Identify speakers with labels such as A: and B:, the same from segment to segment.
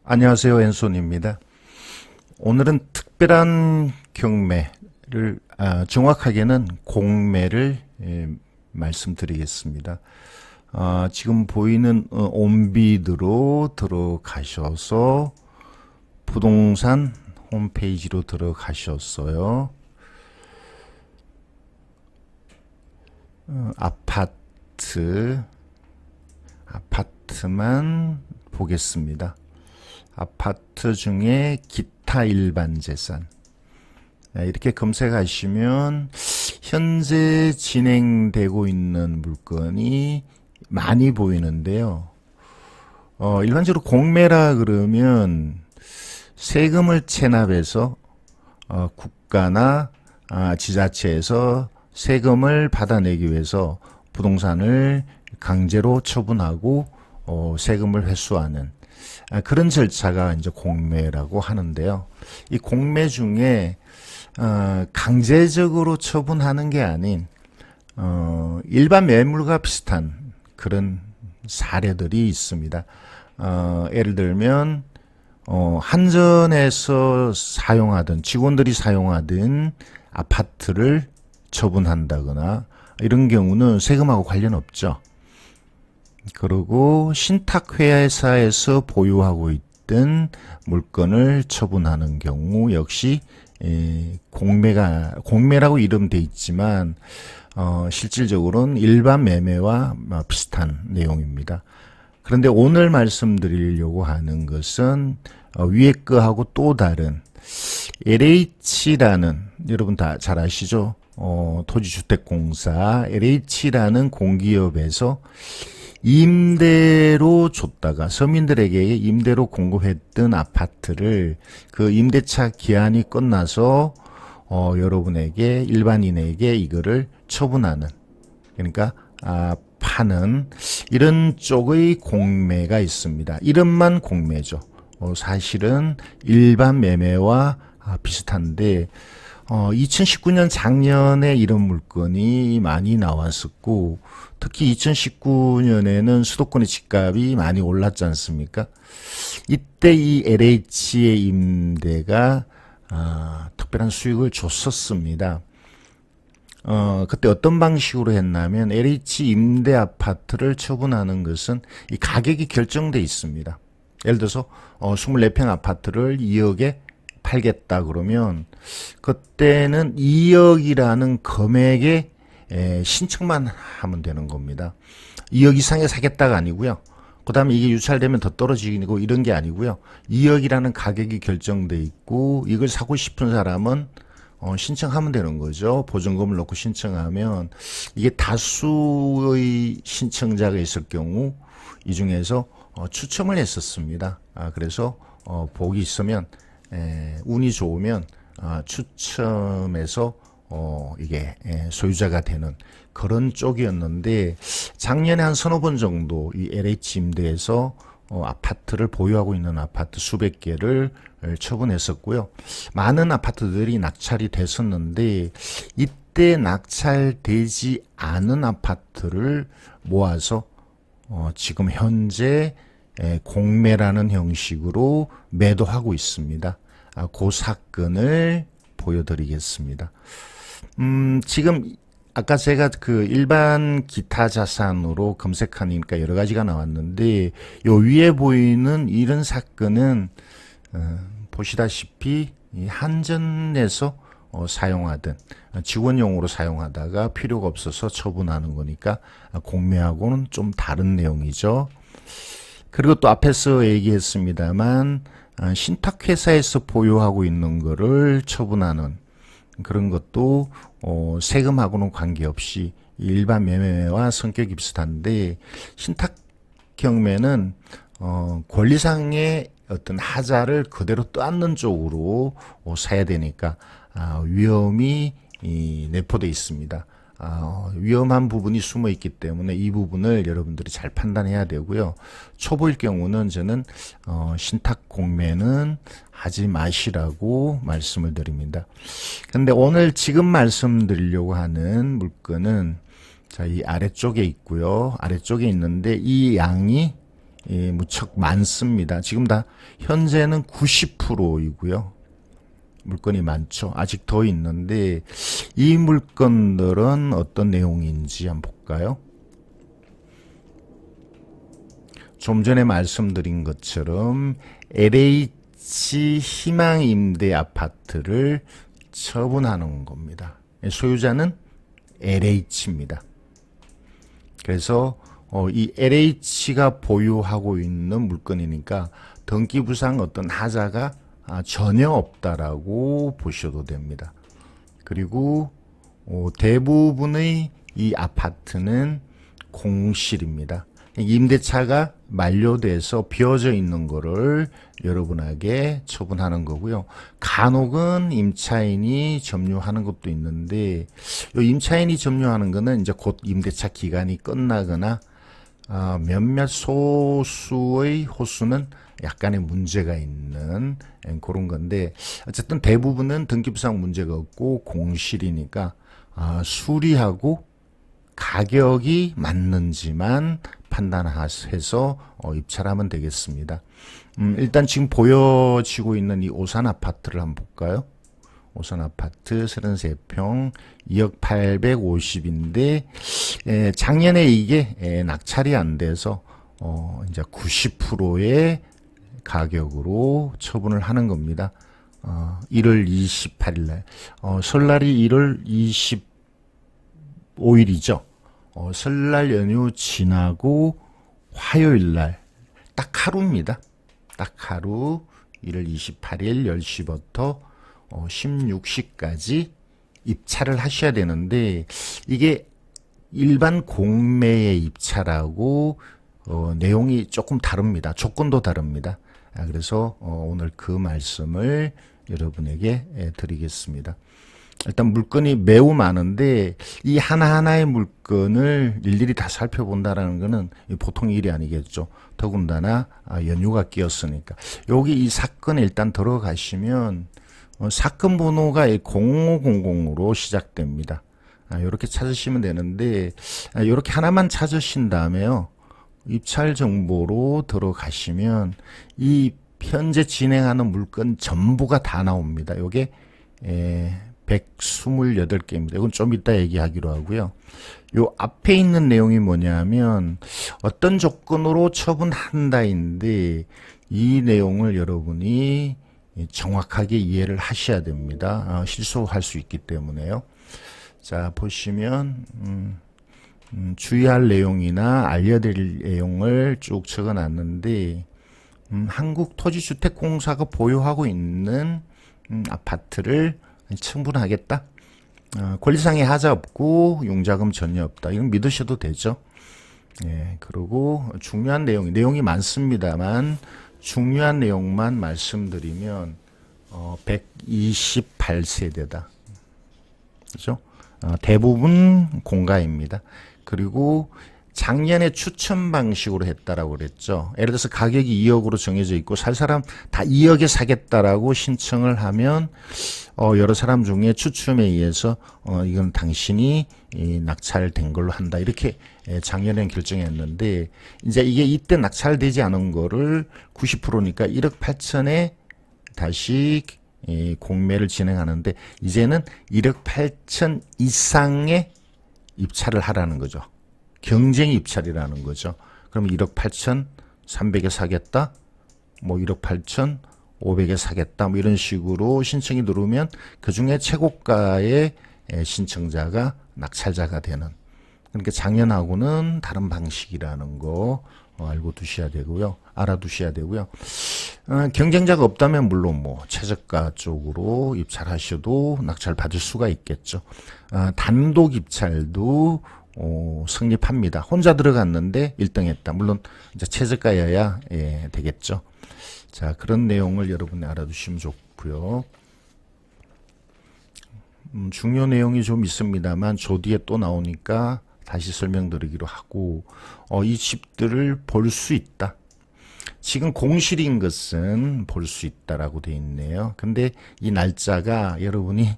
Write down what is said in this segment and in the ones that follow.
A: 안녕하세요. 왼손입니다. 오늘은 특별한 경매를, 정확하게는 공매를 말씀드리겠습니다. 지금 보이는 온비드로 들어가셔서 부동산 홈페이지로 들어가셨어요. 아파트만 보겠습니다. 아파트 중에 기타 일반 재산 이렇게 검색하시면 현재 진행되고 있는 물건이 많이 보이는데요. 일반적으로 공매라 그러면 세금을 체납해서 국가나 지자체에서 세금을 받아내기 위해서 부동산을 강제로 처분하고 세금을 회수하는 그런 절차가 이제 공매라고 하는데요. 이 공매 중에 강제적으로 처분하는 게 아닌 일반 매물과 비슷한 그런 사례들이 있습니다. 예를 들면 한전에서 사용하던 직원들이 사용하던 아파트를 처분한다거나 이런 경우는 세금하고 관련 없죠. 그리고 신탁회사에서 보유하고 있던 물건을 처분하는 경우 역시 공매라고 이름돼 있지만 실질적으로는 일반 매매와 비슷한 내용입니다. 그런데 오늘 말씀드리려고 하는 것은 위에 거하고 또 다른 LH라는, 여러분 다 잘 아시죠? 토지주택공사 LH라는 공기업에서 임대로 줬다가 서민들에게 임대로 공급했던 아파트를 그 임대차 기한이 끝나서 여러분에게, 일반인에게 이거를 처분하는, 그러니까 파는 이런 쪽의 공매가 있습니다. 이름만 공매죠. 사실은 일반 매매와 비슷한데 2019년 작년에 이런 물건이 많이 나왔었고, 특히 2019년에는 수도권의 집값이 많이 올랐지 않습니까? 이때 이 LH의 임대가 특별한 수익을 줬었습니다. 그때 어떤 방식으로 했냐면 LH 임대 아파트를 처분하는 것은 이 가격이 결정돼 있습니다. 예를 들어서 24평 아파트를 2억에 팔겠다 그러면 그때는 2억이라는 금액에 신청만 하면 되는 겁니다. 2억 이상에 사겠다가 아니고요. 그 다음에 이게 유찰되면 더 떨어지고 이런 게 아니고요. 2억이라는 가격이 결정돼 있고 이걸 사고 싶은 사람은 신청하면 되는 거죠. 보증금을 넣고 신청하면 이게 다수의 신청자가 있을 경우 이 중에서 추첨을 했었습니다. 그래서 복이 있으면, 운이 좋으면 추첨해서 이게 소유자가 되는 그런 쪽이었는데, 작년에 한 서너 번 정도 이 LH 임대에서 아파트를 보유하고 있는 아파트 수백 개를 처분했었고요. 많은 아파트들이 낙찰이 됐었는데, 이때 낙찰되지 않은 아파트를 모아서 지금 현재 공매라는 형식으로 매도하고 있습니다. 그 사건을 보여드리겠습니다. 지금 아까 제가 그 일반 기타 자산으로 검색하니까 여러 가지가 나왔는데, 요 위에 보이는 이런 사건은 보시다시피 이 한전에서 사용하던 직원용으로 사용하다가 필요가 없어서 처분하는 거니까 공매하고는 좀 다른 내용이죠. 그리고 또 앞에서 얘기했습니다만 신탁회사에서 보유하고 있는 거를 처분하는 그런 것도 세금하고는 관계없이 일반 매매와 성격이 비슷한데, 신탁 경매는 권리상의 어떤 하자를 그대로 떠안는 쪽으로 사야 되니까 위험이 내포되어 있습니다. 위험한 부분이 숨어 있기 때문에 이 부분을 여러분들이 잘 판단해야 되고요. 초보일 경우는 저는 신탁 공매는 하지 마시라고 말씀을 드립니다. 근데 오늘 지금 말씀드리려고 하는 물건은 자, 이 아래쪽에 있고요. 아래쪽에 있는데 이 양이 무척 많습니다. 지금 다 현재는 90%이고요. 물건이 많죠. 아직 더 있는데 이 물건들은 어떤 내용인지 한번 볼까요? 좀 전에 말씀드린 것처럼 LH 희망임대 아파트를 처분하는 겁니다. 소유자는 LH입니다. 그래서 이 LH가 보유하고 있는 물건이니까 등기부상 어떤 하자가 전혀 없다라고 보셔도 됩니다. 그리고 대부분의 이 아파트는 공실입니다. 임대차가 만료돼서 비어져 있는 거를 여러분에게 처분하는 거고요. 간혹은 임차인이 점유하는 것도 있는데 이 임차인이 점유하는 거는 이제 곧 임대차 기간이 끝나거나 몇몇 소수의 호수는 약간의 문제가 있는 그런 건데 어쨌든 대부분은 등기부상 문제가 없고 공실이니까 수리하고 가격이 맞는지만 판단해서 입찰하면 되겠습니다. 일단 지금 보여지고 있는 이 오산 아파트를 한번 볼까요? 오산 아파트 33평 2억 850인데 작년에 이게 낙찰이 안 돼서 이제 90%의 가격으로 처분을 하는 겁니다. 1월 28일 날 설날이 1월 25일이죠. 설날 연휴 지나고 화요일 날 딱 하루입니다. 딱 하루 1월 28일 10시부터 16시까지 입찰을 하셔야 되는데 이게 일반 공매의 입찰하고 내용이 조금 다릅니다. 조건도 다릅니다. 그래서 오늘 그 말씀을 여러분에게 드리겠습니다. 일단 물건이 매우 많은데 이 하나하나의 물건을 일일이 다 살펴본다라는 것은 보통 일이 아니겠죠. 더군다나 연휴가 끼었으니까. 여기 이 사건에 일단 들어가시면 사건 번호가 0500으로 시작됩니다. 이렇게 찾으시면 되는데 이렇게 하나만 찾으신 다음에요. 입찰 정보로 들어가시면 이 현재 진행하는 물건 전부가 다 나옵니다. 이게 128개입니다. 이건 좀 이따 얘기하기로 하고요. 요 앞에 있는 내용이 뭐냐면 어떤 조건으로 처분한다인데 이 내용을 여러분이 정확하게 이해를 하셔야 됩니다. 실수할 수 있기 때문에요. 자, 보시면 주의할 내용이나 알려야 될 내용을 쭉 적어놨는데 한국토지주택공사가 보유하고 있는 아파트를 처분하겠다. 권리상의 하자 없고 용자금 전혀 없다. 이건 믿으셔도 되죠. 예, 그리고 중요한 내용이 많습니다만 중요한 내용만 말씀드리면 128세대다. 그죠? 대부분 공가입니다. 그리고 작년에 추천 방식으로 했다라고 그랬죠. 예를 들어서 가격이 2억으로 정해져 있고 살 사람 다 2억에 사겠다라고 신청을 하면 여러 사람 중에 추첨에 의해서 이건 당신이 낙찰된 걸로 한다. 이렇게 작년에 결정했는데 이제 이게 이때 낙찰되지 않은 거를 90%니까 1억 8천에 다시 공매를 진행하는데 이제는 1억 8천 이상의 입찰을 하라는 거죠. 경쟁 입찰이라는 거죠. 그럼 1억 8천 300에 사겠다. 뭐 1억 8천 500에 사겠다. 뭐 이런 식으로 신청이 들어오면 그중에 최고가의 신청자가 낙찰자가 되는. 그러니까 작년하고는 다른 방식이라는 거 알고 두셔야 되고요. 알아두셔야 되고요. 경쟁자가 없다면 물론 뭐 최저가 쪽으로 입찰하셔도 낙찰 받을 수가 있겠죠. 단독 입찰도 성립합니다. 혼자 들어갔는데 1등 했다. 물론 이제 최저가여야 되겠죠. 자, 그런 내용을 여러분이 알아두시면 좋고요. 중요 내용이 좀 있습니다만 조 뒤에 또 나오니까 다시 설명드리기로 하고 이 집들을 볼 수 있다. 지금 공실인 것은 볼 수 있다라고 되어 있네요. 근데 이 날짜가 여러분이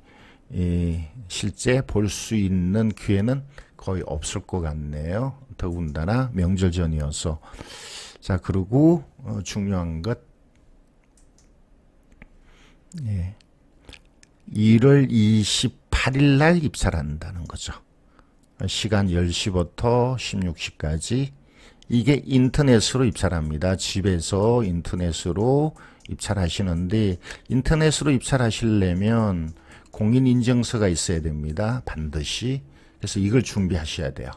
A: 실제 볼 수 있는 기회는 거의 없을 것 같네요. 더군다나 명절 전이어서 자, 그리고 중요한 것, 예, 1월 28일 날 입사를 한다는 거죠. 시간 10시부터 16시까지. 이게 인터넷으로 입사를 합니다. 집에서 인터넷으로 입사를 하시는데, 인터넷으로 입사를 하시려면 공인인증서가 있어야 됩니다. 반드시. 그래서 이걸 준비하셔야 돼요.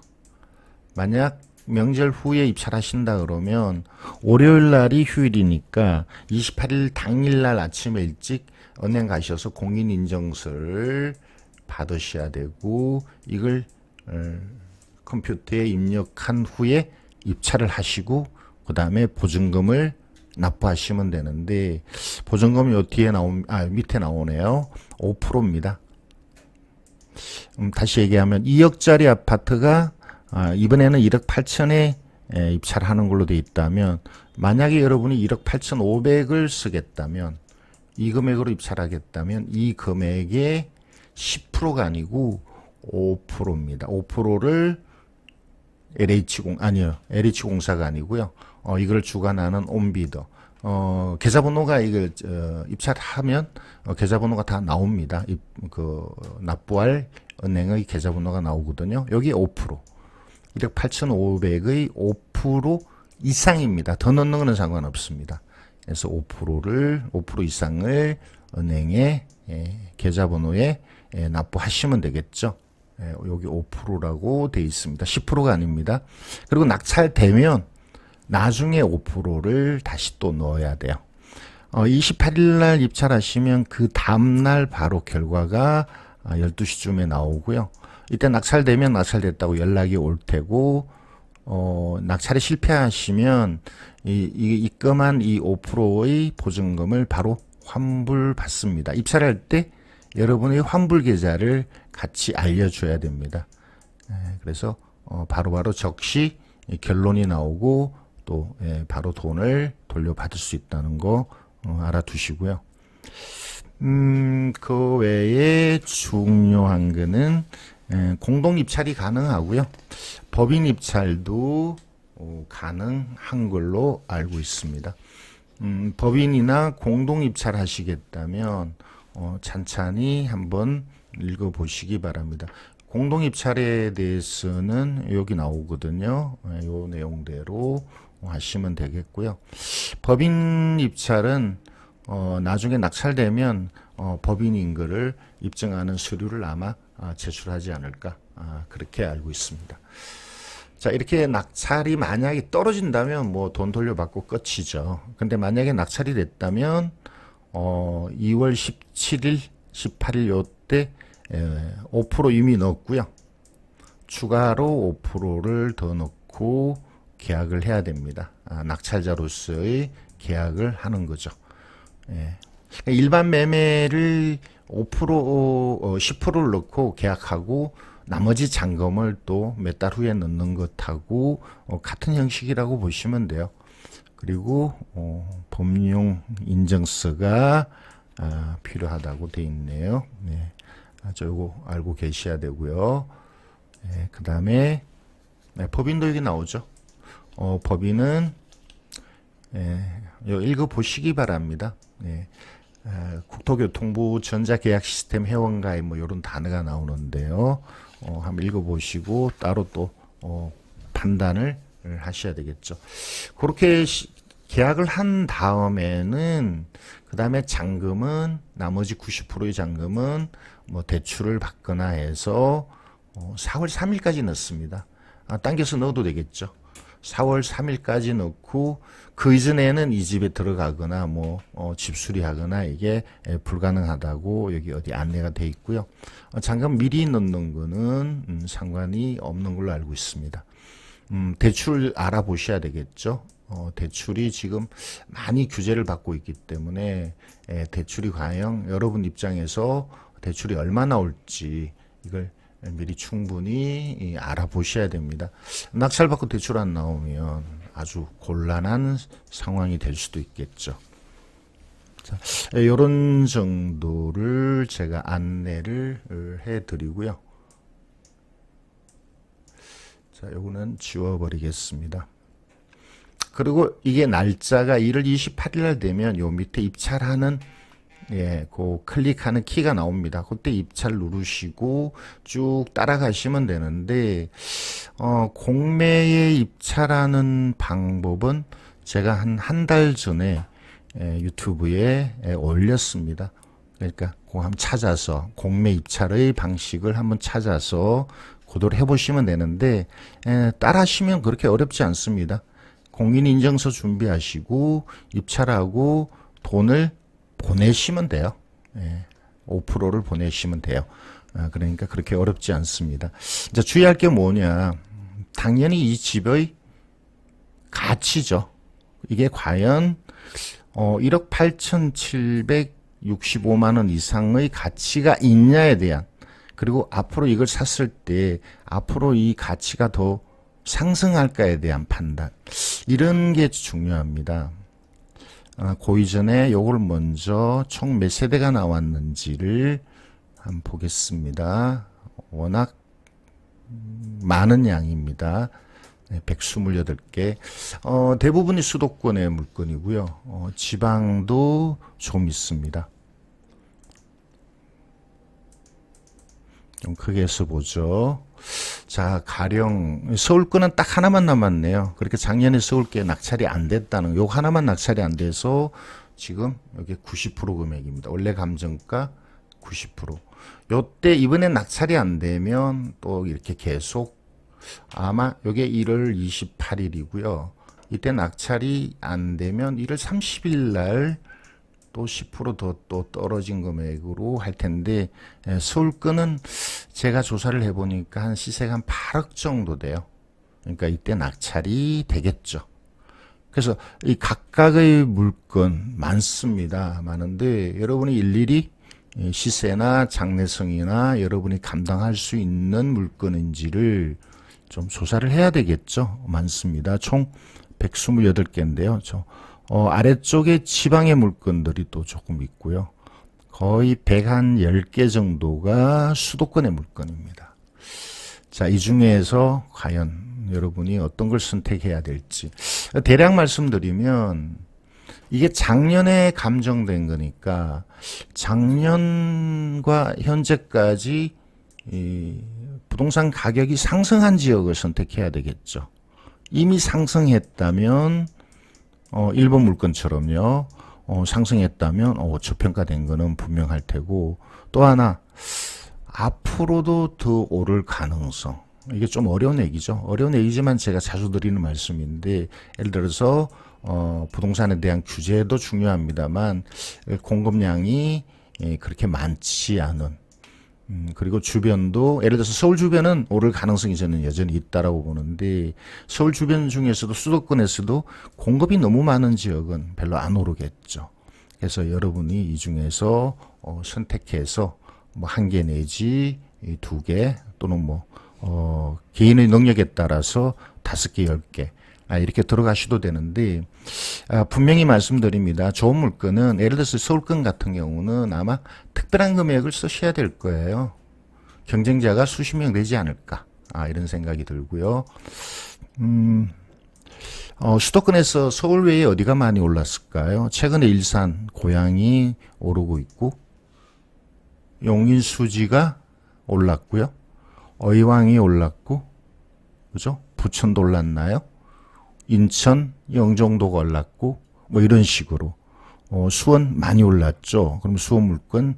A: 만약 명절 후에 입사를 하신다 그러면 월요일 날이 휴일이니까 28일 당일 날 아침에 일찍 은행 가셔서 공인인증서를 받으셔야 되고, 이걸 컴퓨터에 입력한 후에 입찰을 하시고 그 다음에 보증금을 납부하시면 되는데, 보증금이 요 뒤에 밑에 나오네요. 5%입니다. 다시 얘기하면 2억짜리 아파트가 이번에는 1억 8천에 입찰을 하는 걸로 돼 있다면, 만약에 여러분이 1억 8천 5백을 쓰겠다면, 이 금액으로 입찰하겠다면 이 금액의 10%가 아니고 5%입니다. 5%를 LH공사가 아니고요. 이걸 주관하는 온비더. 계좌번호가 이걸 입찰하면 계좌번호가 다 나옵니다. 납부할 은행의 계좌번호가 나오거든요. 여기 5%. 1억 8,500의 5% 이상입니다. 더 넣는 것은 상관없습니다. 그래서 5% 이상을 은행의 계좌번호에 납부하시면 되겠죠. 여기 5%라고 되어 있습니다. 10%가 아닙니다. 그리고 낙찰되면 나중에 5%를 다시 또 넣어야 돼요. 28일 날 입찰하시면 그 다음날 바로 결과가 12시쯤에 나오고요. 이때 낙찰되면 낙찰됐다고 연락이 올 테고, 낙찰에 실패하시면 입금한 이 5%의 보증금을 바로 환불받습니다. 입찰할 때 여러분의 환불 계좌를 같이 알려줘야 됩니다. 그래서 바로바로 적시 결론이 나오고 또 바로 돈을 돌려받을 수 있다는 거 알아두시고요. 그 외에 중요한 거는 공동 입찰이 가능하고요. 법인 입찰도 가능한 걸로 알고 있습니다. 법인이나 공동 입찰 하시겠다면 찬찬히 한번 읽어보시기 바랍니다. 공동 입찰에 대해서는 여기 나오거든요. 이 내용대로 하시면 되겠고요. 법인 입찰은 나중에 낙찰되면 법인인 거를 입증하는 서류를 아마 제출하지 않을까, 그렇게 알고 있습니다. 자, 이렇게 낙찰이 만약에 떨어진다면 뭐 돈 돌려받고 끝이죠. 근데 만약에 낙찰이 됐다면 2월 17일, 18일 요때 5% 이미 넣었고요. 추가로 5%를 더 넣고 계약을 해야 됩니다. 낙찰자로서의 계약을 하는 거죠. 일반 매매를 5%, 10%를 넣고 계약하고 나머지 잔금을 또 몇 달 후에 넣는 것하고 같은 형식이라고 보시면 돼요. 그리고 법용 인증서가 필요하다고 돼 있네요. 네. 이거 알고 계셔야 되고요. 그 다음에 법인도 여기 나오죠. 법인은 읽어보시기 바랍니다. 국토교통부 전자계약시스템 회원가입 뭐 이런 단어가 나오는데요. 한번 읽어보시고 따로 또 판단을 하셔야 되겠죠. 그렇게 계약을 한 다음에는 그 다음에 잔금은 나머지 90%의 잔금은 뭐 대출을 받거나 해서 4월 3일까지 넣습니다. 당겨서 넣어도 되겠죠. 4월 3일까지 넣고 그 이전에는 이 집에 들어가거나 뭐 집수리하거나 이게 불가능하다고 여기 어디 안내가 돼 있고요. 잔금 미리 넣는 거는 상관이 없는 걸로 알고 있습니다. 대출 알아보셔야 되겠죠. 대출이 지금 많이 규제를 받고 있기 때문에 대출이 과연 여러분 입장에서 대출이 얼마나 올지 이걸 미리 충분히 알아보셔야 됩니다. 낙찰받고 대출 안 나오면 아주 곤란한 상황이 될 수도 있겠죠. 자, 이런 정도를 제가 안내를 해드리고요. 자, 요거는 지워버리겠습니다. 그리고 이게 날짜가 1월 28일 날 되면 요 밑에 입찰하는 그 클릭하는 키가 나옵니다. 그때 입찰 누르시고 쭉 따라가시면 되는데 공매에 입찰하는 방법은 제가 한 달 전에 유튜브에 올렸습니다. 그러니까 그거 한번 찾아서 공매 입찰의 방식을 한번 찾아서 그대로 해보시면 되는데 따라 하시면 그렇게 어렵지 않습니다. 공인인증서 준비하시고 입찰하고 돈을 보내시면 돼요. 5%를 보내시면 돼요. 그러니까 그렇게 어렵지 않습니다. 이제 주의할 게 뭐냐. 당연히 이 집의 가치죠. 이게 과연 1억 8,765만 원 이상의 가치가 있냐에 대한, 그리고 앞으로 이걸 샀을 때 앞으로 이 가치가 더 상승할까에 대한 판단, 이런 게 중요합니다. 그 이전에 요걸 먼저 총 몇 세대가 나왔는지를 한번 보겠습니다. 워낙 많은 양입니다. 128개. 대부분이 수도권의 물건이고요. 지방도 좀 있습니다. 좀 크게 해서 보죠. 자, 가령 서울 거는 딱 하나만 남았네요. 그렇게 작년에 서울께 낙찰이 안 됐다는, 요 하나만 낙찰이 안 돼서 지금 여기 90% 금액입니다. 원래 감정가 90%. 요때 이번에 낙찰이 안 되면 또 이렇게 계속, 아마 요게 1월 28일이고요. 이때 낙찰이 안 되면 1월 30일 날 또 10% 더 또 떨어진 금액으로 할 텐데, 서울 거는 제가 조사를 해보니까 한 시세가 한 8억 정도 돼요. 그러니까 이때 낙찰이 되겠죠. 그래서 이 각각의 물건 많습니다. 많은데 여러분이 일일이 시세나 장래성이나 여러분이 감당할 수 있는 물건인지를 좀 조사를 해야 되겠죠. 많습니다. 총 128개인데요. 아래쪽에 지방의 물건들이 또 조금 있고요. 거의 110개 정도가 수도권의 물건입니다. 자, 이 중에서 과연 여러분이 어떤 걸 선택해야 될지 대략 말씀드리면, 이게 작년에 감정된 거니까 작년과 현재까지 이 부동산 가격이 상승한 지역을 선택해야 되겠죠. 이미 상승했다면 일본 물건처럼요. 상승했다면 저평가된 거는 분명할 테고, 또 하나 앞으로도 더 오를 가능성. 이게 좀 어려운 얘기죠. 어려운 얘기지만 제가 자주 드리는 말씀인데, 예를 들어서 부동산에 대한 규제도 중요합니다만 공급량이 그렇게 많지 않은, 그리고 주변도, 예를 들어서 서울 주변은 오를 가능성이 저는 여전히 있다라고 보는데, 서울 주변 중에서도 수도권에서도 공급이 너무 많은 지역은 별로 안 오르겠죠. 그래서 여러분이 이 중에서 선택해서 뭐 한 개 내지 두 개, 또는 개인의 능력에 따라서 5개, 10개 이렇게 들어가셔도 되는데, 분명히 말씀드립니다. 좋은 물건은, 예를 들어서 서울권 같은 경우는 아마 특별한 금액을 쓰셔야 될 거예요. 경쟁자가 수십 명 되지 않을까, 이런 생각이 들고요. 수도권에서 서울 외에 어디가 많이 올랐을까요? 최근에 일산, 고양이 오르고 있고, 용인, 수지가 올랐고요. 의왕이 올랐고, 그죠? 부천도 올랐나요? 인천, 영종도가 올랐고, 이런 식으로. 수원 많이 올랐죠. 그럼 수원 물건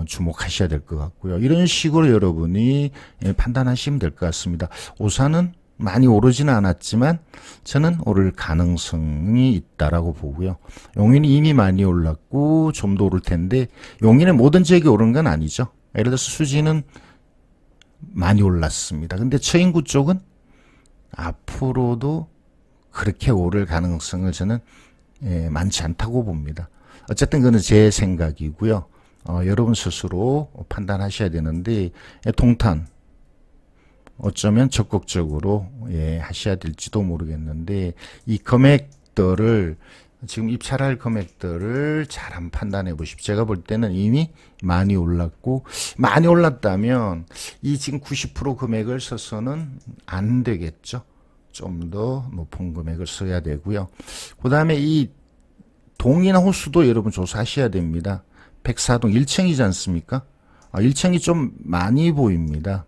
A: 주목하셔야 될 것 같고요. 이런 식으로 여러분이 판단하시면 될 것 같습니다. 오산은 많이 오르지는 않았지만 저는 오를 가능성이 있다라고 보고요. 용인이 이미 많이 올랐고 좀 더 오를 텐데, 용인의 모든 지역이 오른 건 아니죠. 예를 들어서 수지는 많이 올랐습니다. 근데 처인구 쪽은 앞으로도 그렇게 오를 가능성을 저는 많지 않다고 봅니다. 어쨌든 그건 제 생각이고요. 여러분 스스로 판단하셔야 되는데, 동탄 어쩌면 적극적으로 하셔야 될지도 모르겠는데, 이 금액들을, 지금 입찰할 금액들을 잘 한번 판단해 보십시오. 제가 볼 때는 이미 많이 올랐고, 많이 올랐다면 이 지금 90% 금액을 써서는 안 되겠죠. 좀 더 높은 금액을 써야 되고요. 그 다음에 이 동이나 호수도 여러분 조사하셔야 됩니다. 104동 1층이지 않습니까? 1층이 좀 많이 보입니다.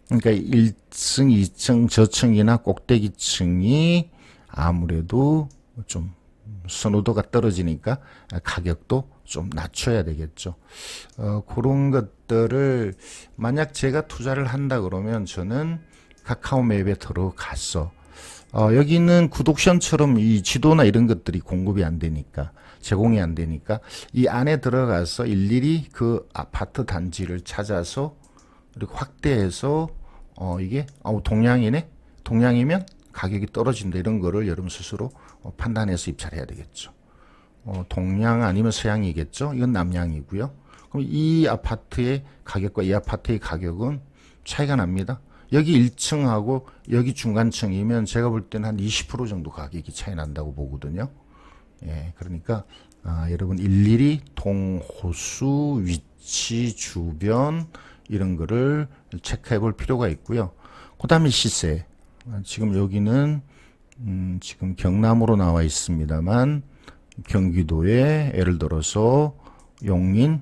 A: 그러니까 1층, 2층, 저층이나 꼭대기층이 아무래도 좀 선호도가 떨어지니까 가격도 좀 낮춰야 되겠죠. 그런 것들을 만약 제가 투자를 한다 그러면 저는 카카오맵에 들어가서 여기는 구독션처럼 이 지도나 이런 것들이 공급이 안 되니까 제공이 안 되니까 이 안에 들어가서 일일이 그 아파트 단지를 찾아서 그리고 확대해서 이게 동양이네, 동양이면 가격이 떨어진다 이런 거를 여러분 스스로 판단해서 입찰해야 되겠죠. 동양 아니면 서양이겠죠. 이건 남양이고요. 그럼 이 아파트의 가격과 이 아파트의 가격은 차이가 납니다. 여기 1층하고 여기 중간층이면 제가 볼 때는 한 20% 정도 가격이 차이 난다고 보거든요. 예, 그러니까 여러분 일일이 동호수 위치 주변 이런 거를 체크해 볼 필요가 있고요. 그 다음에 시세. 지금 여기는 지금 경남으로 나와 있습니다만 경기도에 예를 들어서 용인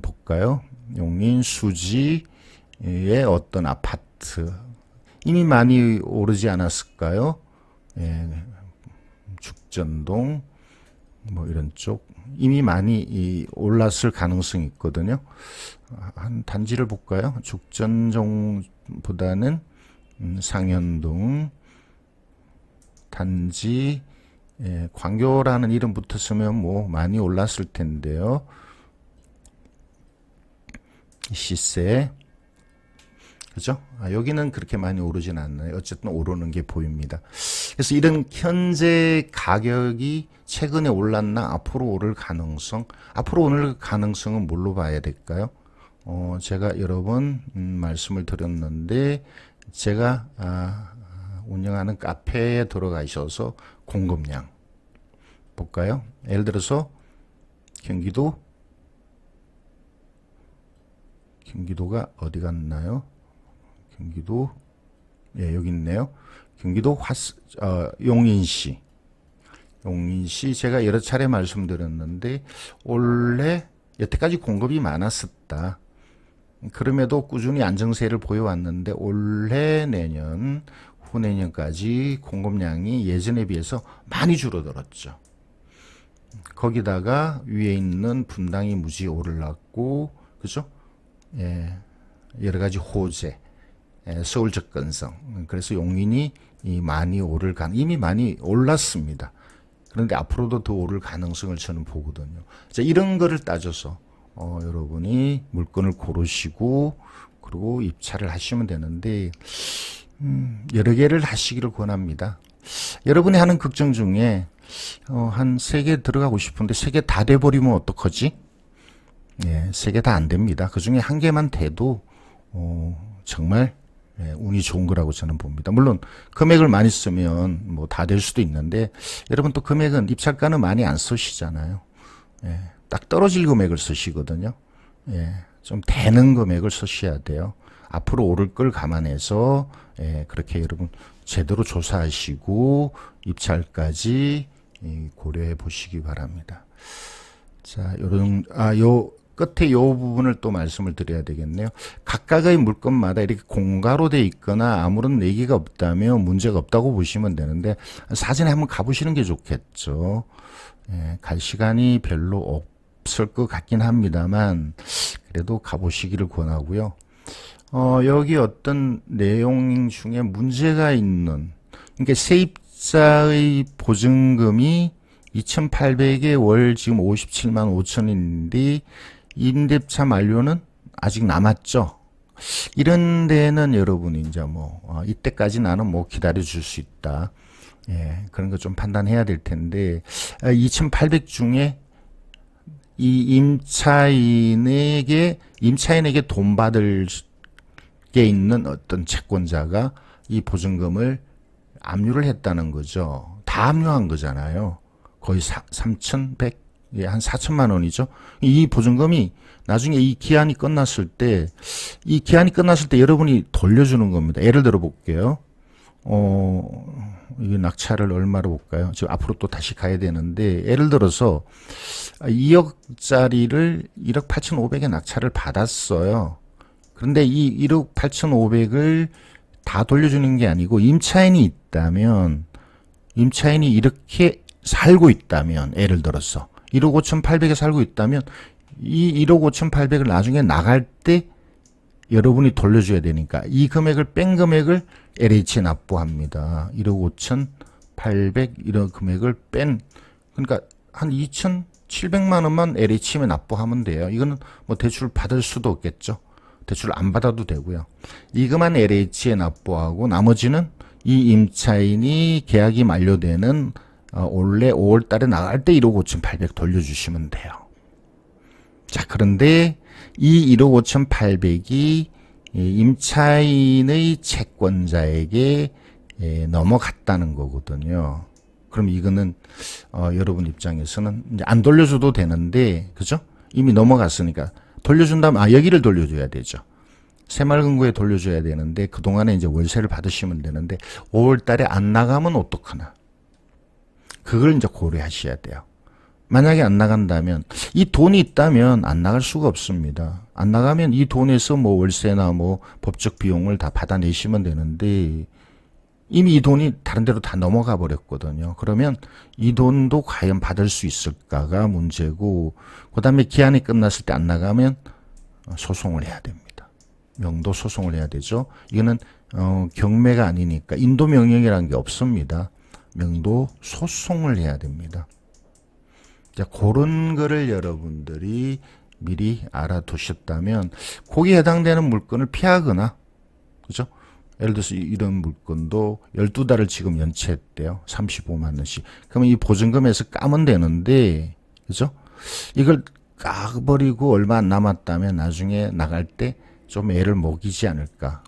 A: 볼까요? 용인 수지의 어떤 아파트 이미 많이 오르지 않았을까요? 예, 죽전동 뭐 이런 쪽 이미 많이 올랐을 가능성이 있거든요. 한 단지를 볼까요? 죽전동보다는 상현동 단지 광교라는 이름 붙었으면 뭐 많이 올랐을 텐데요. 시세 그죠? 여기는 그렇게 많이 오르진 않나요? 어쨌든 오르는 게 보입니다. 그래서 이런 현재 가격이 최근에 올랐나 앞으로 오를 가능성, 앞으로 오를 가능성은 뭘로 봐야 될까요? 제가 여러 번 말씀을 드렸는데 제가 운영하는 카페에 들어가셔서 공급량 볼까요? 예를 들어서 경기도가 어디 갔나요? 경기도 예 여기 있네요. 경기도 용인시 제가 여러 차례 말씀드렸는데 원래 여태까지 공급이 많았었다. 그럼에도 꾸준히 안정세를 보여왔는데 올해 내년 후내년까지 공급량이 예전에 비해서 많이 줄어들었죠. 거기다가 위에 있는 분당이 무지 오르락고 그죠? 예, 여러 가지 호재, 서울 접근성. 그래서 용인이 많이 오를 이미 많이 올랐습니다. 그런데 앞으로도 더 오를 가능성을 저는 보거든요. 자, 이런 거를 따져서 여러분이 물건을 고르시고 그리고 입찰을 하시면 되는데 여러 개를 하시기를 권합니다. 여러분이 하는 걱정 중에 한 3개 들어가고 싶은데 3개 다 돼버리면 어떡하지? 예, 3개 다 안 됩니다. 그 중에 1개만 돼도 정말 운이 좋은 거라고 저는 봅니다. 물론 금액을 많이 쓰면 뭐 다 될 수도 있는데 여러분 또 금액은 입찰가는 많이 안 쓰시잖아요. 예, 딱 떨어질 금액을 쓰시거든요. 예, 좀 되는 금액을 쓰셔야 돼요. 앞으로 오를 걸 감안해서 그렇게 여러분 제대로 조사하시고 입찰까지 고려해 보시기 바랍니다. 자, 요 끝에 요 부분을 또 말씀을 드려야 되겠네요. 각각의 물건마다 이렇게 공가로 돼 있거나 아무런 내기가 없다면 문제가 없다고 보시면 되는데 사전에 한번 가보시는 게 좋겠죠. 갈 시간이 별로 없을 것 같긴 합니다만 그래도 가보시기를 권하고요. 여기 어떤 내용 중에 문제가 있는 그러니까 세입자의 보증금이 2,800에 월 지금 57만 5천인데 임대차 만료는 아직 남았죠. 이런 데는 여러분이 이제 이때까지 나는 기다려 줄 수 있다. 예, 그런 거 좀 판단해야 될 텐데 2,800 중에 이 임차인에게 돈 받을 게 있는 어떤 채권자가 이 보증금을 압류를 했다는 거죠. 다 압류한 거잖아요. 거의 3,100, 한 4천만 원이죠. 이 보증금이 나중에 이 기한이 끝났을 때 여러분이 돌려주는 겁니다. 예를 들어 볼게요. 이 낙찰을 얼마로 볼까요? 지금 앞으로 또 다시 가야 되는데, 예를 들어서 2억짜리를 1억 8,500에 낙찰을 받았어요. 그런데 이 1억 8,500을 다 돌려주는 게 아니고, 임차인이 이렇게 살고 있다면, 예를 들어서 1억 5,800에 살고 있다면, 이 1억 5,800을 나중에 나갈 때 여러분이 돌려줘야 되니까 이 금액을 뺀 금액을 LH에 납부합니다. 1억 5,800 이런 금액을 뺀, 그러니까 한 2,700만 원만 LH에 납부하면 돼요. 이거는 뭐 대출 받을 수도 없겠죠. 대출 안 받아도 되고요. 이것만 LH에 납부하고 나머지는 이 임차인이 계약이 만료되는 올해 5월 달에 나갈 때 1억 5,800 돌려주시면 돼요. 자, 그런데 이 1억 5,800이 임차인의 채권자에게 넘어갔다는 거거든요. 그럼 이거는 여러분 입장에서는 이제 안 돌려줘도 되는데, 그죠? 이미 넘어갔으니까 돌려준다면 여기를 돌려줘야 되죠. 새마을금고에 돌려줘야 되는데 그동안에 이제 월세를 받으시면 되는데 5월 달에 안 나가면 어떡하나? 그걸 이제 고려하셔야 돼요. 만약에 안 나간다면, 이 돈이 있다면 안 나갈 수가 없습니다. 안 나가면 이 돈에서 뭐 월세나 뭐 법적 비용을 다 받아내시면 되는데, 이미 이 돈이 다른 데로 다 넘어가 버렸거든요. 그러면 이 돈도 과연 받을 수 있을까가 문제고, 그 다음에 기한이 끝났을 때 안 나가면 소송을 해야 됩니다. 명도 소송을 해야 되죠. 이거는 경매가 아니니까 인도 명령이라는 게 없습니다. 명도 소송을 해야 됩니다. 자, 그런 거를 여러분들이 미리 알아두셨다면 거기에 해당되는 물건을 피하거나, 그죠? 예를 들어서 이런 물건도 12달을 지금 연체했대요. 35만 원씩. 그러면 이 보증금에서 까면 되는데, 그죠? 이걸 까버리고 얼마 안 남았다면 나중에 나갈 때 좀 애를 먹이지 않을까.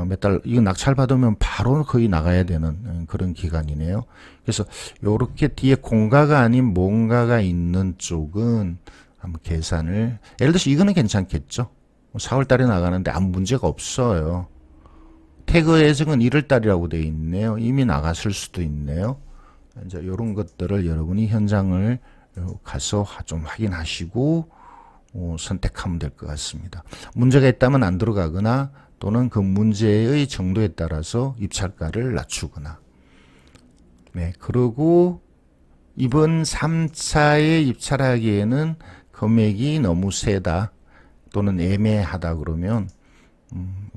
A: 몇 달, 이거 낙찰 받으면 바로 거의 나가야 되는 그런 기간이네요. 그래서 요렇게 뒤에 공가가 아닌 뭔가가 있는 쪽은 한번 계산을, 예를 들어서 이거는 괜찮겠죠. 4월 달에 나가는데 아무 문제가 없어요. 태그 예정은 1월 달이라고 되어 있네요. 이미 나갔을 수도 있네요. 이제 요런 것들을 여러분이 현장을 가서 좀 확인하시고 선택하면 될 것 같습니다. 문제가 있다면 안 들어가거나 또는 그 문제의 정도에 따라서 입찰가를 낮추거나. 네, 그리고 이번 3차에 입찰하기에는 금액이 너무 세다 또는 애매하다 그러면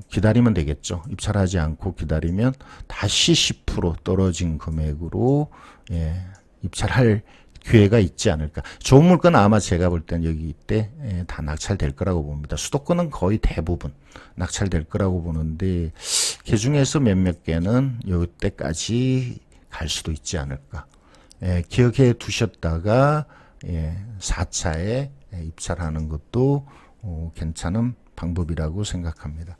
A: 기다리면 되겠죠. 입찰하지 않고 기다리면 다시 10% 떨어진 금액으로 입찰할 기회가 있지 않을까. 좋은 물건은 아마 제가 볼 땐 여기 이때 다 낙찰될 거라고 봅니다. 수도권은 거의 대부분 낙찰될 거라고 보는데 그중에서 몇몇 개는 이때까지 갈 수도 있지 않을까. 기억해 두셨다가 4차에 입찰하는 것도 괜찮은 방법이라고 생각합니다.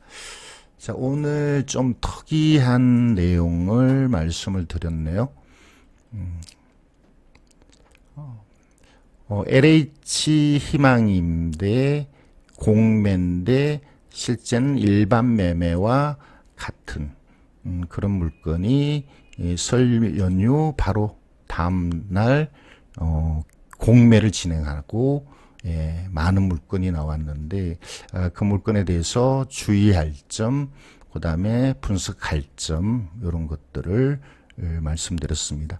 A: 자, 오늘 좀 특이한 내용을 말씀을 드렸네요. LH 희망임대 공매인데 실제는 일반 매매와 같은 그런 물건이 설 연휴 바로 다음 날 공매를 진행하고 많은 물건이 나왔는데 그 물건에 대해서 주의할 점, 그 다음에 분석할 점 이런 것들을 말씀드렸습니다.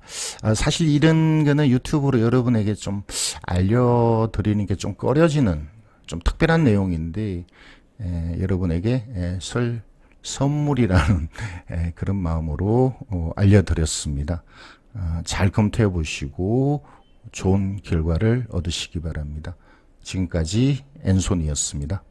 A: 사실 이런 거는 유튜브로 여러분에게 좀 알려드리는 게 좀 꺼려지는 좀 특별한 내용인데 여러분에게 설 선물이라는 그런 마음으로 알려드렸습니다. 잘 검토해 보시고 좋은 결과를 얻으시기 바랍니다. 지금까지 앤손이었습니다.